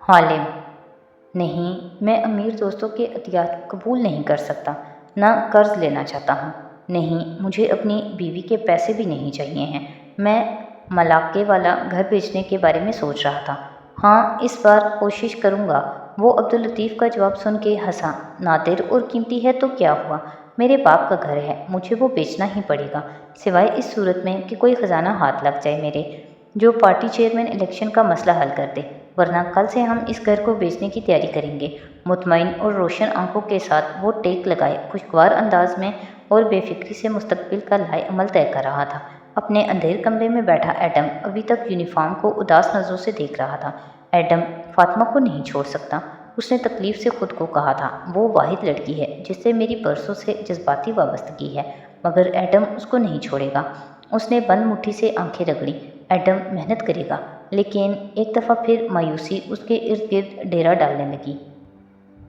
عالم: نہیں، میں امیر دوستوں کے عطیات قبول نہیں کر سکتا، نہ قرض لینا چاہتا ہوں۔ نہیں، مجھے اپنی بیوی کے پیسے بھی نہیں چاہیے ہیں۔ میں ملاقے والا گھر بیچنے کے بارے میں سوچ رہا تھا۔ ہاں، اس بار کوشش کروں گا۔ وہ عبداللطیف کا جواب سن کے ہنسا۔ نادر اور قیمتی ہے تو کیا ہوا؟ میرے باپ کا گھر ہے، مجھے وہ بیچنا ہی پڑے گا، سوائے اس صورت میں کہ کوئی خزانہ ہاتھ لگ جائے میرے، جو پارٹی چیئرمین الیکشن کا مسئلہ حل کر دے، ورنہ کل سے ہم اس گھر کو بیچنے کی تیاری کریں گے۔ مطمئن اور روشن آنکھوں کے ساتھ وہ ٹیک لگائے خوشگوار انداز میں اور بے فکری سے مستقبل کا لائے عمل طے کر رہا تھا۔ اپنے اندھیر کمرے میں بیٹھا ایڈم ابھی تک یونیفارم کو اداس نظروں سے دیکھ رہا تھا۔ ایڈم فاطمہ کو نہیں چھوڑ سکتا، اس نے تکلیف سے خود کو کہا تھا۔ وہ واحد لڑکی ہے جس سے میری برسوں سے جذباتی وابستگی ہے، مگر ایڈم اس کو نہیں چھوڑے گا۔ اس نے بند مٹھی سے آنکھیں رگڑیں۔ ایڈم محنت کرے گا، لیکن ایک دفعہ پھر مایوسی اس کے ارد گرد ڈیرا ڈالنے لگی۔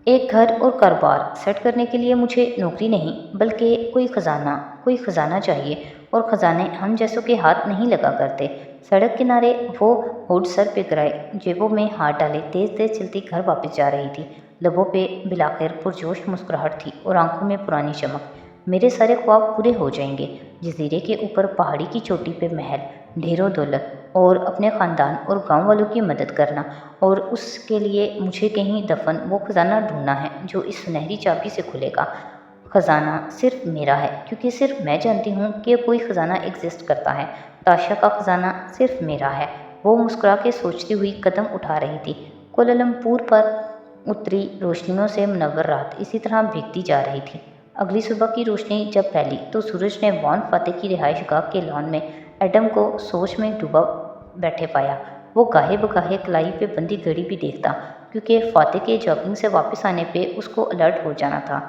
ایک گھر اور کاروبار سیٹ کرنے کے لیے مجھے نوکری نہیں، بلکہ کوئی خزانہ چاہیے، اور خزانے ہم جیسوں کے ہاتھ نہیں لگا کرتے۔ سڑک کنارے وہ ہوڈ سر پہ گرائے، جیبوں میں ہاتھ ڈالے تیز تیز چلتی گھر واپس جا رہی تھی۔ لبوں پہ بالآخر پرجوش مسکراہٹ تھی اور آنکھوں میں پرانی چمک۔ میرے سارے خواب پورے ہو جائیں گے۔ جزیرے کے اوپر پہاڑی کی چوٹی پہ محل، ڈھیروں دولت، اور اپنے خاندان اور گاؤں والوں کی مدد کرنا، اور اس کے لیے مجھے کہیں دفن وہ خزانہ ڈھونڈنا ہے جو اس سنہری چابی سے کھلے گا۔ خزانہ صرف میرا ہے، کیونکہ صرف میں جانتی ہوں کہ کوئی خزانہ ایگزسٹ کرتا ہے۔ تاشا کا خزانہ صرف میرا ہے۔ وہ مسکرا کے سوچتی ہوئی قدم اٹھا رہی تھی۔ کوالالمپور پر اتری روشنیوں سے منور رات اسی طرح بھیگتی جا رہی تھی۔ اگلی صبح کی روشنی جب پھیلی تو سورج نے وان فاتح کی رہائش گاہ کے لان میں ایڈم کو سوچ میں ڈوبا بیٹھے پایا۔ وہ گاہے بگاہے کلائی پہ بندھی گھڑی بھی دیکھتا، کیونکہ فاتح کے جاگنگ سے واپس آنے پہ اس کو الرٹ ہو جانا تھا۔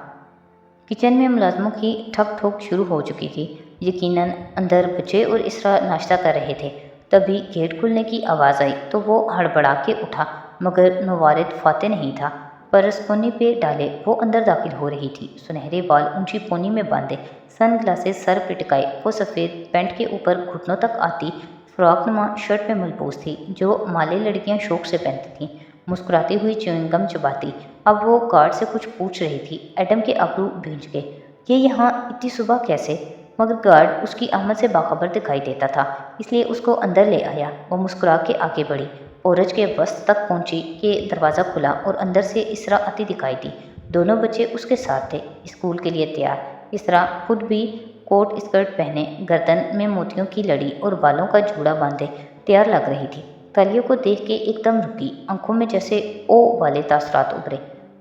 کچن میں ملازموں کی ٹھک ٹھوک شروع ہو چکی تھی۔ یقیناً اندر بچے اور اسرا ناشتہ کر رہے تھے۔ تبھی گیٹ کھلنے کی آواز آئی تو وہ ہڑبڑا کے اٹھا، مگر نوارد فاتح نہیں تھا۔ پرس کونی پہ ڈالے وہ اندر داخل ہو رہی تھی، سنہرے بال اونچی پونی میں باندھے، سن گلاسز سر پہ ٹکائے۔ وہ سفید پینٹ کے اوپر گھٹنوں تک آتی فراک نما شرٹ میں ملبوس تھی، جو مالے لڑکیاں شوق سے پہنتی تھیں۔ مسکراتی ہوئی چیونگ گم چباتی اب وہ گارڈ سے کچھ پوچھ رہی تھی۔ ایڈم کے ابرو بھیج گئے۔ یہ یہاں اتنی صبح کیسے؟ مگر گارڈ اس کی آمد سے باخبر دکھائی دیتا تھا، اس لیے اس کو اندر لے آیا۔ وہ مسکرا کے آگے بڑھی، اورج کے وسط تک پہنچی کہ دروازہ کھلا اور اندر سے اسرا آتی دکھائی دی۔ دونوں بچے اس کے ساتھ تھے، اسکول کے لیے تیار۔ اسرا خود بھی کوٹ اسکرٹ پہنے، گردن میں موتیوں کی لڑی اور بالوں کا جوڑا باندھے تیار لگ رہی تھی۔ تالیہ کو دیکھ کے ایک دم رکی، آنکھوں میں جیسے او والے تاثرات ابھرے۔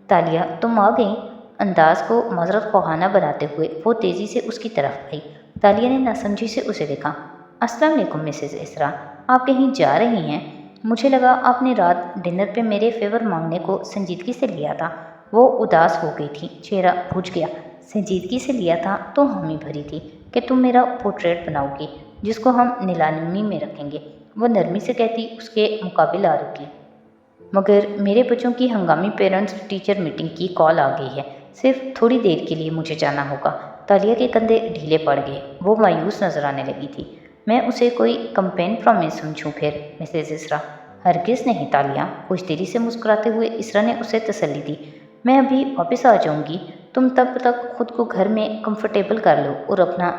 تالیہ، تم آ گئیں؟ انداز کو معذرت خواہانہ بناتے ہوئے وہ تیزی سے اس کی طرف آئی۔ تالیہ نے ناسمجھی سے اسے دیکھا۔ السلام علیکم مسز اسرا، آپ کہیں جا رہی ہیں؟ مجھے لگا آپ نے رات ڈنر پہ میرے فیور مانگنے کو سنجیدگی سے لیا تھا۔ وہ اداس ہو گئی تھی، چہرہ بھج گیا۔ سنجیدگی سے لیا تھا تو حامی بھری تھی کہ تم میرا پورٹریٹ بناؤ گی، جس کو ہم نیلامی میں رکھیں گے۔ وہ نرمی سے کہتی اس کے مقابل آ رکی۔ مگر میرے بچوں کی ہنگامی پیرنٹس ٹیچر میٹنگ کی کال آ گئی ہے، صرف تھوڑی دیر کے لیے مجھے جانا ہوگا۔ تالیہ کے کندھے ڈھیلے پڑ گئے، وہ مایوس نظر آنے لگی تھی۔ میں اسے کوئی کمپین پرومس سمجھوں پھر مسز اسرا؟ ہرگز نہیں تالیہ، کچھ دیری سے مسکراتے ہوئے اسرا نے اسے تسلی دی۔ میں ابھی واپس آ جاؤں گی، تم تب تک خود کو گھر میں کمفرٹیبل کر لو اور اپنا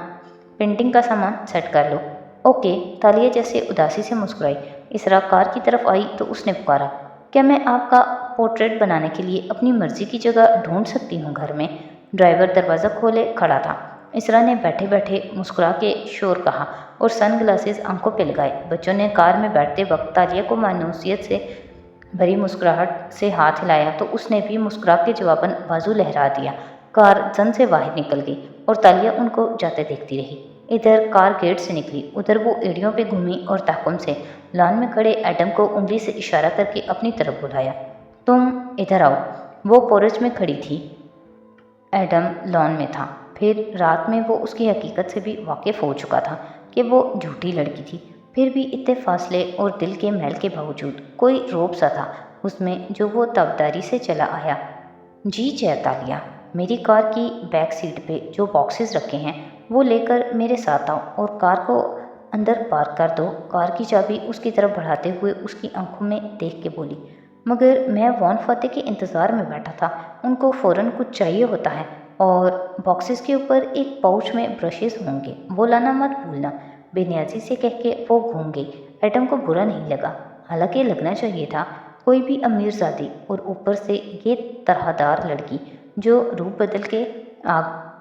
پینٹنگ کا سامان سیٹ کر لو۔ اوکے، تالیہ جیسے اداسی سے مسکرائی۔ اسرا کار کی طرف آئی تو اس نے پکارا، کیا میں آپ کا پورٹریٹ بنانے کے لیے اپنی مرضی کی جگہ ڈھونڈ سکتی ہوں گھر میں؟ ڈرائیور دروازہ کھولے کھڑا تھا۔ اسرا نے بیٹھے بیٹھے مسکرا کے شور کہا اور سن گلاسز آنکھوں پہ لگائے۔ بچوں نے کار میں بیٹھتے وقت تالیہ کو مانوسیت سے بھری مسکراہٹ سے ہاتھ ہلایا تو اس نے بھی مسکرا کے جواباً بازو لہرا دیا۔ کار زن سے باہر نکل گئی اور تالیہ ان کو جاتے دیکھتی رہی۔ ادھر کار گیٹ سے نکلی، ادھر وہ ایڑیوں پہ گھومی اور تحکم سے لان میں کھڑے ایڈم کو انگلی سے اشارہ کر کے اپنی طرف بلایا۔ تم ادھر آؤ۔ وہ پورچ میں کھڑی تھی، ایڈم لان میں تھا۔ پھر رات میں وہ اس کی حقیقت سے بھی واقف ہو چکا تھا کہ وہ جھوٹی لڑکی تھی، پھر بھی اتنے فاصلے اور دل کے میل کے باوجود کوئی روب سا تھا اس میں جو وہ تابداری سے چلا آیا۔ جی جے تالیہ، میری کار کی بیک سیٹ پہ جو باکسز رکھے ہیں وہ لے کر میرے ساتھ آؤ اور کار کو اندر پارک کر دو۔ کار کی چابی اس کی طرف بڑھاتے ہوئے اس کی آنکھوں میں دیکھ کے بولی۔ مگر میں وان فاتح کے انتظار میں بیٹھا تھا۔ ان کو فوراً کچھ چاہیے ہوتا ہے اور باکسز کے اوپر ایک پاؤچ میں برشز ہوں گے، وہ لانا مت بھولنا۔ بے نیازی سے کہہ کے وہ گھوم گئی۔ ایٹم کو برا نہیں لگا، حالانکہ لگنا چاہیے تھا۔ کوئی بھی امیر زادی اور اوپر سے یہ طرح دار لڑکی جو روپ بدل کے آ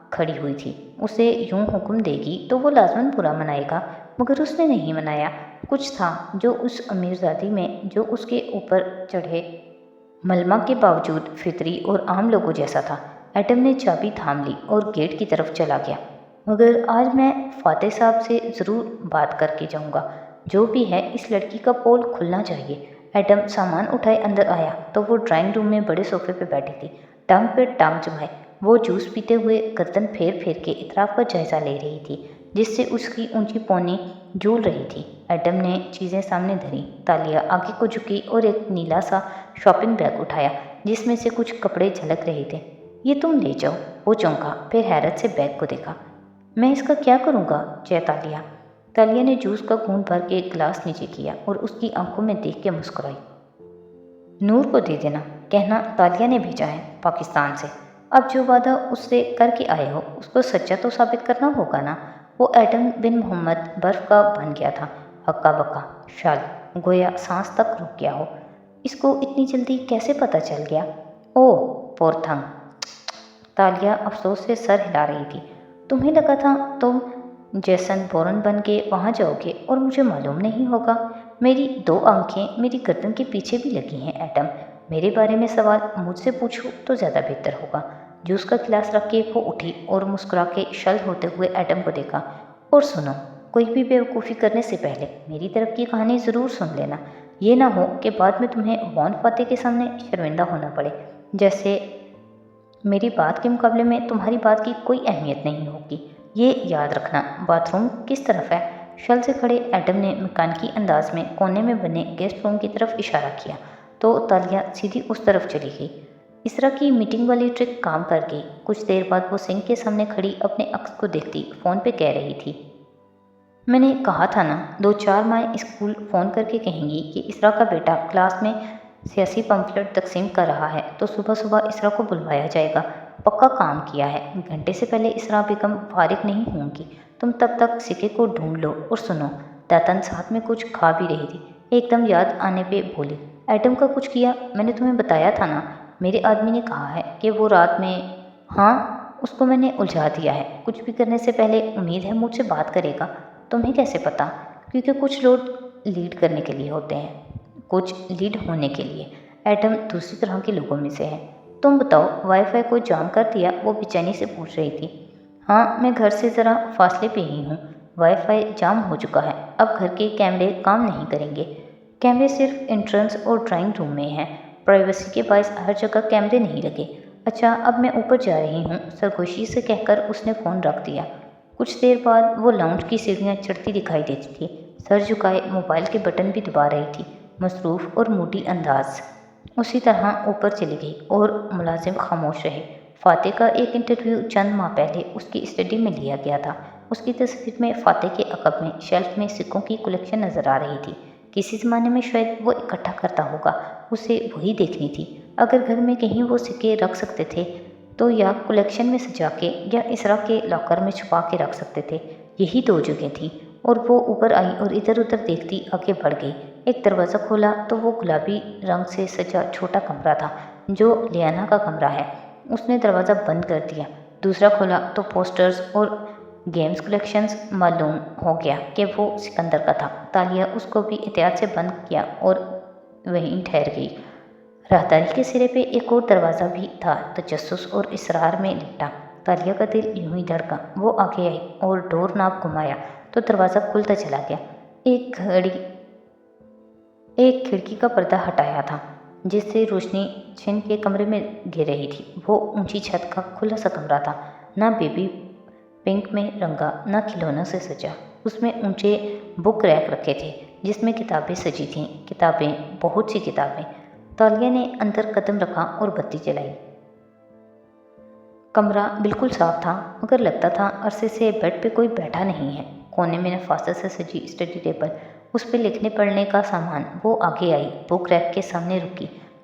کھڑی ہوئی تھی اسے یوں حکم دے گی تو وہ لازماً برا منائے گا، مگر اس نے نہیں منایا۔ کچھ تھا جو اس امیر زادی میں جو اس کے اوپر چڑھے ملمہ کے باوجود فطری اور عام لوگوں جیسا تھا۔ ایٹم نے چابی تھام لی اور گیٹ کی طرف چلا گیا۔ مگر آج میں فاتح صاحب سے ضرور بات کر کے جاؤں گا، جو بھی ہے اس لڑکی کا پول کھلنا چاہیے۔ ایٹم سامان اٹھائے اندر آیا تو وہ ڈرائنگ روم میں بڑے صوفے پہ بیٹھی تھی، ٹانگ پہ ٹانگ جمائے۔ وہ جوس پیتے ہوئے گردن پھیر پھیر کے اطراف کا جائزہ لے رہی تھی، جس سے اس کی اونچی پونی جھول رہی تھی۔ ایٹم نے چیزیں سامنے دھری۔ تالیہ آگے کو جھکی اور ایک نیلا سا شاپنگ بیگ اٹھایا جس میں سے کچھ کپڑے جھلک رہے تھے۔ یہ تم لے جاؤ۔ وہ چونکا، پھر حیرت سے بیگ کو دیکھا۔ میں اس کا کیا کروں گا جے تالیہ؟ تالیہ نے جوس کا گھونٹ بھر کے گلاس نیچے کیا اور اس کی آنکھوں میں دیکھ کے مسکرائی۔ نور کو دے دینا، کہنا تالیہ نے بھیجا ہے پاکستان سے۔ اب جو وعدہ اس سے کر کے آئے ہو اس کو سچا تو ثابت کرنا ہوگا نا۔ وہ ایٹم بن محمد برف کا بن گیا تھا، ہکا بکا شال، گویا سانس تک رک گیا ہو۔ اس کو اتنی جلدی کیسے پتہ چل گیا؟ او پورتھنگ! تالیہ افسوس سے سر ہلا رہی تھی۔ تمہیں لگا تھا تم جیسن بورن بن کے وہاں جاؤ گے اور مجھے معلوم نہیں ہوگا؟ میری دو آنکھیں میری گردن کے پیچھے بھی لگی ہیں ایٹم۔ میرے بارے میں سوال مجھ سے پوچھو تو زیادہ بہتر ہوگا۔ جوس کا گلاس رکھ کے وہ اٹھی اور مسکرا کے شل ہوتے ہوئے ایٹم کو دیکھا۔ اور سنو، کوئی بھی بیوقوفی کرنے سے پہلے میری طرف کی کہانی ضرور سن لینا۔ یہ نہ ہو کہ بعد میں تمہیں وان فاتح کے سامنے شرمندہ ہونا پڑے، جیسے میری بات کے مقابلے میں تمہاری بات کی کوئی اہمیت نہیں ہوگی۔ یہ یاد رکھنا۔ باتھ روم کس طرف ہے؟ شل سے کھڑے ایٹم نے مکانکی انداز میں کونے میں بنے گیسٹ روم کی طرف اشارہ کیا تو تالیہ سیدھی اس طرف چلی گئی۔ اسرا کی میٹنگ والی ٹرک کام کر گئی۔ کچھ دیر بعد وہ سنک کے سامنے کھڑی اپنے عکس کو دیکھتی فون پہ کہہ رہی تھی، میں نے کہا تھا نا، 2-4 ماہ اسکول فون کر کے کہیں گی کہ اسرا کا بیٹا کلاس میں سیاسی پمفلٹ تقسیم کر رہا ہے تو صبح صبح اسرا کو بلوایا جائے گا۔ پکا کام کیا ہے۔ گھنٹے سے پہلے اسرا بیگم فارغ نہیں ہوں گی، تم تب تک سکے کو ڈھونڈ لو۔ اور سنو، داتن ساتھ میں کچھ کھا بھی رہی تھی، ایک دم یاد آنے پہ بولی، ایٹم کا کچھ کیا؟ میں نے تمہیں بتایا تھا نا، میرے آدمی نے کہا ہے کہ وہ رات میں… ہاں، اس کو میں نے الجھا دیا ہے۔ کچھ بھی کرنے سے پہلے امید ہے مجھ سے بات کرے گا۔ تمہیں کیسے پتا؟ کیونکہ کچھ لوگ لیڈ کرنے کے لیے ہوتے ہیں، کچھ لیڈ ہونے کے لیے۔ ایٹم دوسری طرح کے لوگوں میں سے ہے۔ تم بتاؤ، وائی فائی کو جام کر دیا؟ وہ بے چینی سے پوچھ رہی تھی۔ ہاں، میں گھر سے ذرا فاصلے پہ ہی ہوں، وائی فائی جام ہو چکا ہے، اب گھر کے کیمرے کام نہیں کریں گے۔ کیمرے صرف انٹرنس اور ڈرائنگ روم میں ہیں، پرائیویسی کے باعث ہر جگہ کیمرے نہیں لگے۔ اچھا، اب میں اوپر جا رہی ہوں، سرگوشی سے کہہ کر اس نے فون رکھ دیا۔ کچھ دیر بعد وہ لاؤنج کی سیڑھیاں چڑھتی دکھائی دیتی تھی، سر جھکائے موبائل کے بٹن بھی دبا رہی تھی، مصروف اور موڈی انداز۔ اسی طرح اوپر چلی گئی اور ملازم خاموش رہے۔ فاتح کا ایک انٹرویو چند ماہ پہلے اس کی اسٹڈی میں لیا گیا تھا۔ اس کی تصویر میں فاتح کے عقب میں شیلف میں سکوں کی کلیکشن نظر آ رہی تھی۔ کسی زمانے میں شاید وہ اکٹھا کرتا ہوگا، اسے وہی دیکھنی تھی۔ اگر گھر میں کہیں وہ سکے رکھ سکتے تھے تو یا کلیکشن میں سجا کے یا اسرا کے لاکر میں چھپا کے رکھ سکتے تھے، یہی دو جگہیں تھیں۔ اور وہ اوپر آئی اور ادھر ادھر دیکھتی آگے بڑھ گئی۔ ایک دروازہ کھولا تو وہ گلابی رنگ سے سجا چھوٹا کمرہ تھا جو لیانا کا کمرہ ہے۔ اس نے دروازہ بند کر دیا۔ دوسرا کھولا تو پوسٹرز اور گیمز کلیکشنز، معلوم ہو گیا کہ وہ سکندر کا تھا۔ تالیہ اس کو بھی احتیاط سے بند کیا اور وہیں ٹھہر گئی۔ راہداری کے سرے پہ ایک اور دروازہ بھی تھا، تجسس اور اصرار میں لپٹا۔ تالیہ کا دل یوں ہی دھڑکا۔ وہ آگے آئی اور ڈور ناب گھمایا تو دروازہ کھلتا چلا گیا۔ ایک کھڑکی کا پردہ ہٹایا تھا جس سے روشنی چھن کے کمرے میں گر رہی تھی۔ وہ اونچی چھت کا کھلا سا کمرہ تھا، نہ بیبی پنک میں رنگا، نہ کھلونوں سے سجا۔ اس میں اونچے بک ریک رکھے تھے جس میں کتابیں سجی تھیں، کتابیں، بہت سی کتابیں۔ تالیہ نے اندر قدم رکھا اور بتی جلائی۔ کمرہ بالکل صاف تھا، مگر لگتا تھا عرصے سے بیڈ پہ کوئی بیٹھا نہیں ہے۔ کونے میں نفاست سے سجی اسٹڈی ٹیبل، اس پہ لکھنے پڑھنے کا سامان۔ وہ آگے آئی، بک ریک کے سامنے رکی،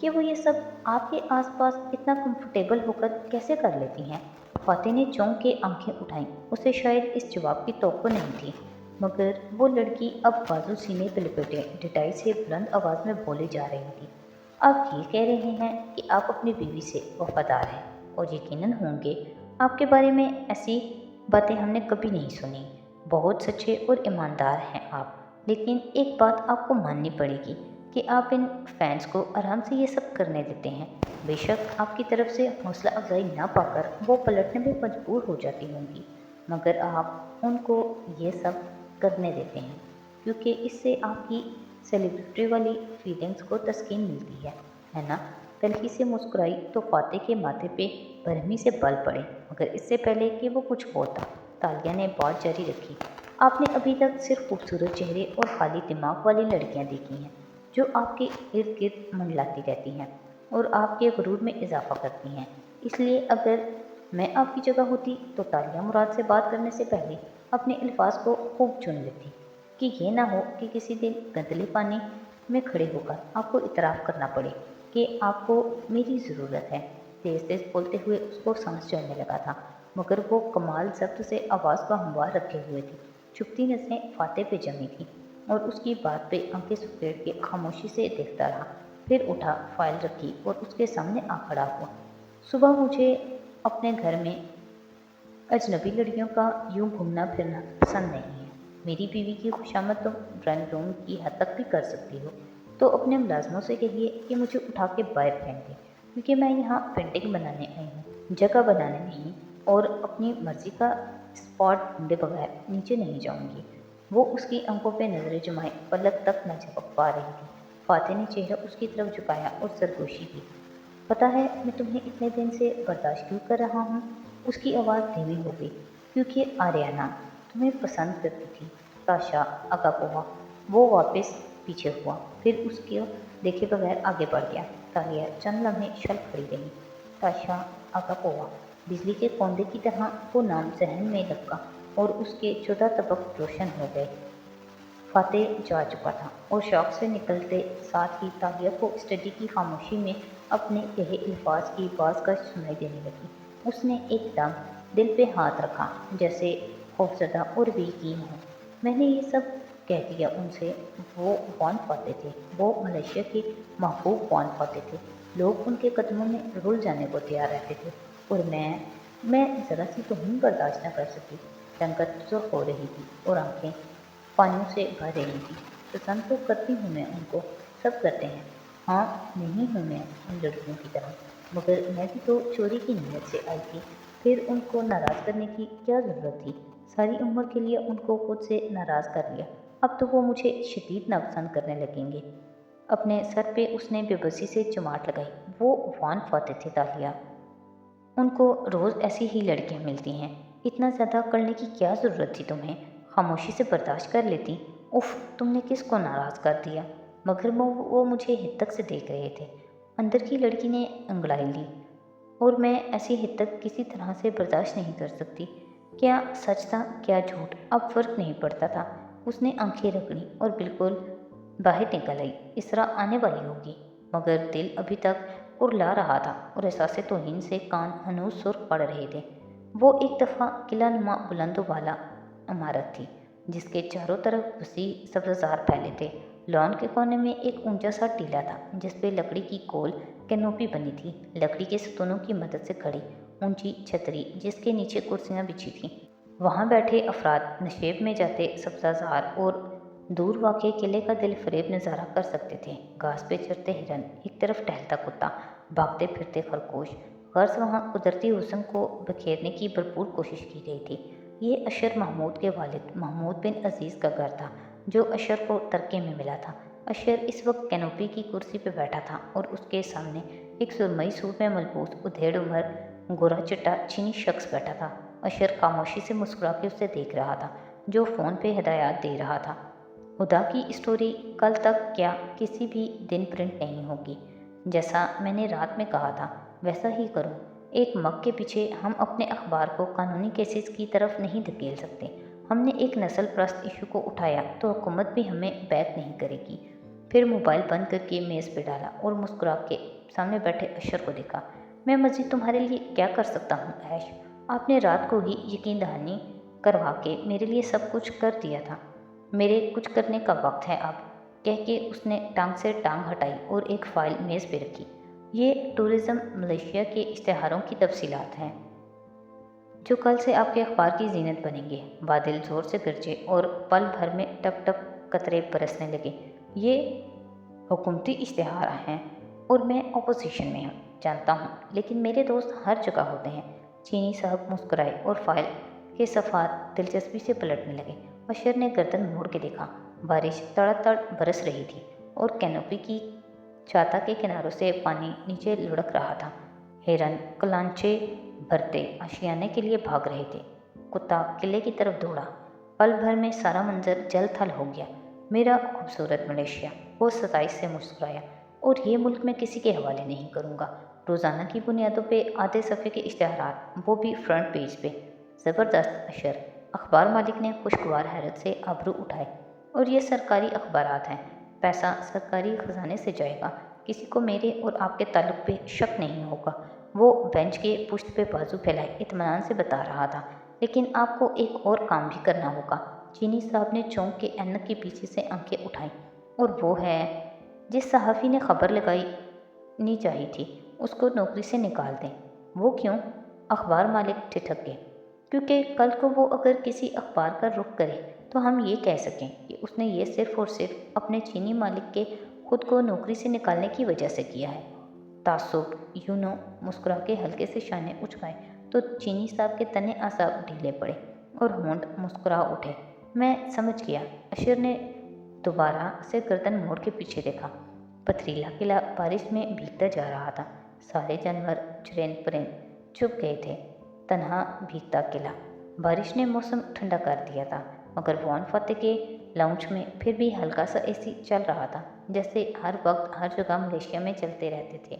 کہ وہ یہ سب آپ کے آس پاس اتنا کمفرٹیبل ہو کر کیسے کر لیتی ہیں؟ فاتح نے چونک کے آنکھیں اٹھائیں۔ اسے شاید اس جواب کی توقع نہیں تھی، مگر وہ لڑکی اب بازو سینے پہ لپیٹے ڈٹائی سے بلند آواز میں بولے جا رہی تھی۔ آپ یہ کہہ رہے ہیں کہ آپ اپنی بیوی سے وفادار ہیں، اور یقیناً ہوں گے۔ آپ کے بارے میں ایسی باتیں ہم نے کبھی نہیں سنی۔ بہت سچے اور ایماندار ہیں آپ، لیکن ایک بات آپ کو ماننی پڑے گی کہ آپ ان فینس کو آرام سے یہ سب کرنے دیتے ہیں۔ بے شک آپ کی طرف سے حوصلہ افزائی نہ پا کر وہ پلٹنے میں مجبور ہو جاتی ہوں گی، مگر آپ ان کو یہ سب کرنے دیتے ہیں کیونکہ اس سے آپ کی سیلیبریٹی والی فیلنگز کو تسکین ملتی ہے نا؟ تلخی سے مسکرائی تو فاتح کے ماتھے پہ برہمی سے بل پڑے، مگر اس سے پہلے کہ وہ کچھ بولتا تالیہ نے بات جاری رکھی۔ آپ نے ابھی تک صرف خوبصورت چہرے اور خالی دماغ والی لڑکیاں دیکھی ہیں جو آپ کے ارد گرد منڈلاتی رہتی ہیں اور آپ کے غرور میں اضافہ کرتی ہیں۔ اس لیے اگر میں آپ کی جگہ ہوتی تو تالیہ مراد سے بات کرنے سے پہلے اپنے الفاظ کو خوب چن لیتی، کہ یہ نہ ہو کہ کسی دن گندلے پانی میں کھڑے ہو کر آپ کو اعتراف کرنا پڑے کہ آپ کو میری ضرورت ہے۔ تیز تیز بولتے ہوئے اس کو سانس چڑھنے لگا تھا، مگر وہ کمال ضبط سے آواز کو ہموار رکھے ہوئے تھی۔ چپتی نظریں فاتح پہ جمی تھیں اور اس کی بات پہ آنکھیں سکیڑ کے خاموشی سے دیکھتا رہا۔ پھر اٹھا، فائل رکھی اور اس کے سامنے آ کھڑا ہوا۔ صبح مجھے اپنے گھر میں اجنبی لڑکیوں کا یوں گھومنا پھرنا پسند نہیں ہے۔ میری بیوی کی خوشامد تم ڈرائنگ روم کی حد تک بھی کر سکتی ہو، تو اپنے ملازموں سے کہیے کہ مجھے اٹھا کے باہر پھینک دیں، کیونکہ میں یہاں پینٹنگ بنانے آئی ہوں، جگہ بنانے نہیں، اور اپنی مرضی کا اسپاٹ ڈھونڈے بغیر نیچے نہیں جاؤں گی۔ وہ اس کی آنکھوں پہ نظریں جمائے پلک تک نہ جھپک پا رہی تھی۔ فاتح نے چہرہ اس کی طرف جھکایا اور سرگوشی کی۔ پتہ ہے میں تمہیں اتنے دن سے برداشت کیوں کر رہا ہوں؟ اس کی آواز دھیمی ہو گئی۔ کیونکہ آریانہ تمہیں پسند کرتی تھی، تاشا اگاپووا۔ وہ واپس پیچھے ہوا، پھر اس کو دیکھے بغیر آگے بڑھ گیا۔ تالیہ چند لمحے شل کھڑی رہی۔ تاشا اگاپووا، بجلی کے کوندے کی طرح وہ نام ذہن میں لپکا اور اس کے 14 طبق روشن ہو گئے۔ فاتح جا چکا تھا اور شوق سے نکلتے ساتھ ہی تالیہ کو اسٹڈی کی خاموشی میں اپنے کہے الفاظ کی باز گشت سنائی دینے لگی۔ اس نے ایک دم دل پہ ہاتھ رکھا، جیسے خوفزدہ اور بے یقین ہو۔ میں نے یہ سب کہہ دیا ان سے۔ وہ وان فاتح تھے، وہ ملیشیا کے محبوب وان فاتح تھے۔ لوگ ان کے قدموں میں رول جانے کو تیار رہتے تھے، اور میں ذرا سی توہین برداشت نہ کر سکی۔ رنگت سرخ ہو رہی تھی اور آنکھیں پانیوں سے بھر رہی تھی۔ پسند تو کرتی ہوں میں ان کو، سب کرتے ہیں۔ ہاں، نہیں ہوں میں ان لڑکیوں کی طرح، مگر میں بھی تو چوری کی نیت سے آئی تھی۔ پھر ان کو ناراض کرنے کی کیا ضرورت تھی؟ ساری عمر کے لیے ان کو خود سے ناراض کر لیا، اب تو وہ مجھے شدید ناپسند کرنے لگیں گے۔ اپنے سر پہ اس نے بے بسی سے چماٹ لگائی۔ وہ وان فاتح تھے تالیہ، ان کو روز ایسی ہی لڑکیاں ملتی ہیں، اتنا زیادہ کرنے کی کیا ضرورت تھی تمہیں؟ خاموشی سے برداشت کر لیتی۔ اف، تم نے کس کو ناراض کر دیا؟ مگر وہ مجھے ہتک سے دیکھ رہے تھے۔ اندر کی لڑکی نے انگڑائی لی، اور میں ایسی ہتک کسی طرح سے برداشت نہیں کر سکتی۔ کیا سچ تھا کیا جھوٹ اب فرق نہیں پڑتا تھا۔ اس نے آنکھیں رگڑیں اور بالکل باہر نکل آئی۔ اسرا آنے والی ہوگی، مگر دل ابھی تک کُرلا رہا تھا اور احساس توہین سے کان ہنوز سرخ پڑ رہے تھے۔ وہ ایک دفعہ قلعہ نما بلند و بالا عمارت تھی، جس کے چاروں طرف وسیع سبززار پھیلے تھے۔ لان کے کونے میں ایک اونچا سا ٹیلہ تھا، جس پہ لکڑی کی گول کینوپی بنی تھی، لکڑی کے ستونوں کی مدد سے کھڑی اونچی چھتری جس کے نیچے کرسیاں بچھی تھیں۔ وہاں بیٹھے افراد نشیب میں جاتے سبززار اور دور واقع قلعے کا دل فریب نظارہ کر سکتے تھے۔ گھاس پہ چرتے ہرن، ایک طرف ٹہلتا کتا، بھاگتے پھرتے خرگوش، غرض وہاں قدرتی حسن کو بکھیرنے کی بھرپور کوشش کی گئی تھی۔ یہ اشر محمود کے والد محمود بن عزیز کا گھر تھا، جو اشر کو ترکے میں ملا تھا۔ اشر اس وقت کینوپی کی کرسی پہ بیٹھا تھا اور اس کے سامنے ایک سرمئی سوٹ میں ملبوس ادھیڑ عمر گورا چٹا چینی شخص بیٹھا تھا۔ اشر خاموشی سے مسکرا کے اسے دیکھ رہا تھا، جو فون پہ ہدایات دے رہا تھا۔ خدا کی اسٹوری کل تک کیا کسی بھی دن پرنٹ نہیں ہوگی۔ جیسا میں نے رات میں کہا تھا ویسا ہی کرو۔ ایک مگ کے پیچھے ہم اپنے اخبار کو قانونی کیسز کی طرف نہیں دھکیل سکتے۔ ہم نے ایک نسل پرست ایشو کو اٹھایا تو حکومت بھی ہمیں بیک نہیں کرے گی۔ پھر موبائل بند کر کے میز پہ ڈالا اور مسکرا کے سامنے بیٹھے اشر کو دیکھا۔ میں مزید تمہارے لیے کیا کر سکتا ہوں ایش؟ آپ نے رات کو ہی یقین دہانی کروا کے میرے لیے سب کچھ کر دیا تھا، میرے کچھ کرنے کا وقت ہے اب، کہہ کے اس نے ٹانگ سے ٹانگ ہٹائی اور ایک فائل میز پہ رکھی۔ یہ ٹورزم ملیشیا کے اشتہاروں کی تفصیلات ہیں جو کل سے آپ کے اخبار کی زینت بنیں گے۔ بادل زور سے گرجے اور پل بھر میں ٹپ ٹپ قطرے برسنے لگے۔ یہ حکومتی اشتہار ہیں اور میں اپوزیشن میں ہوں، جانتا ہوں، لیکن میرے دوست ہر جگہ ہوتے ہیں۔ چینی صاحب مسکرائے اور فائل کے صفحات دلچسپی سے پلٹنے لگے۔ اشر نے گردن موڑ کے دیکھا۔ بارش تڑ تڑ برس رہی تھی اور کینوپی کی چھاتا کے کناروں سے پانی نیچے لڑک رہا تھا۔ ہرن کلانچے بھرتے آشیانے کے لیے بھاگ رہے تھے۔ کتا قلعے کی طرف دوڑا۔ پل بھر میں سارا منظر جل تھل ہو گیا۔ میرا خوبصورت ملیشیا، وہ ستائش سے مسکرایا، اور یہ ملک میں کسی کے حوالے نہیں کروں گا۔ روزانہ کی بنیادوں پہ آدھے صفحے کے اشتہارات، وہ بھی فرنٹ پیج پہ۔ زبردست اشر، اخبار مالک نے خوشگوار حیرت سے ابرو اٹھائے۔ اور یہ سرکاری اخبارات ہیں، پیسہ سرکاری خزانے سے جائے گا، کسی کو میرے اور آپ کے تعلق پہ شک نہیں ہوگا۔ وہ بینچ کے پشت پہ بازو پھیلائے اطمینان سے بتا رہا تھا، لیکن آپ کو ایک اور کام بھی کرنا ہوگا۔ چینی صاحب نے چونک کے اینک کے پیچھے سے آنکھیں اٹھائیں۔ اور وہ ہے؟ جس صحافی نے خبر لگانی چاہی تھی اس کو نوکری سے نکال دیں۔ وہ کیوں؟ اخبار مالک ٹھٹک گئے۔ کیونکہ کل کو وہ اگر کسی اخبار کا رخ کرے تو ہم یہ کہہ سکیں کہ اس نے یہ صرف اور صرف اپنے چینی مالک کے خود کو نوکری سے نکالنے کی وجہ سے کیا ہے۔ تعصب، یونو مسکرا کے ہلکے سے شانے اچکائے تو چینی صاحب کے تنے اعصاب ڈھیلے پڑے اور ہونٹ مسکرا اٹھے۔ میں سمجھ گیا۔ اشر نے دوبارہ سے گردن موڑ کے پیچھے دیکھا۔ پتھریلا قلعہ بارش میں بھیگتا جا رہا تھا۔ سارے جانور چرند پرند چھپ گئے تھے۔ تنہا بھیگتا قلعہ۔ بارش نے موسم ٹھنڈا کر دیا تھا، مگر وان فاتح کے لاؤنج میں پھر بھی ہلکا سا اے سی چل رہا تھا، جیسے ہر وقت ہر جگہ ملیشیا میں چلتے رہتے تھے۔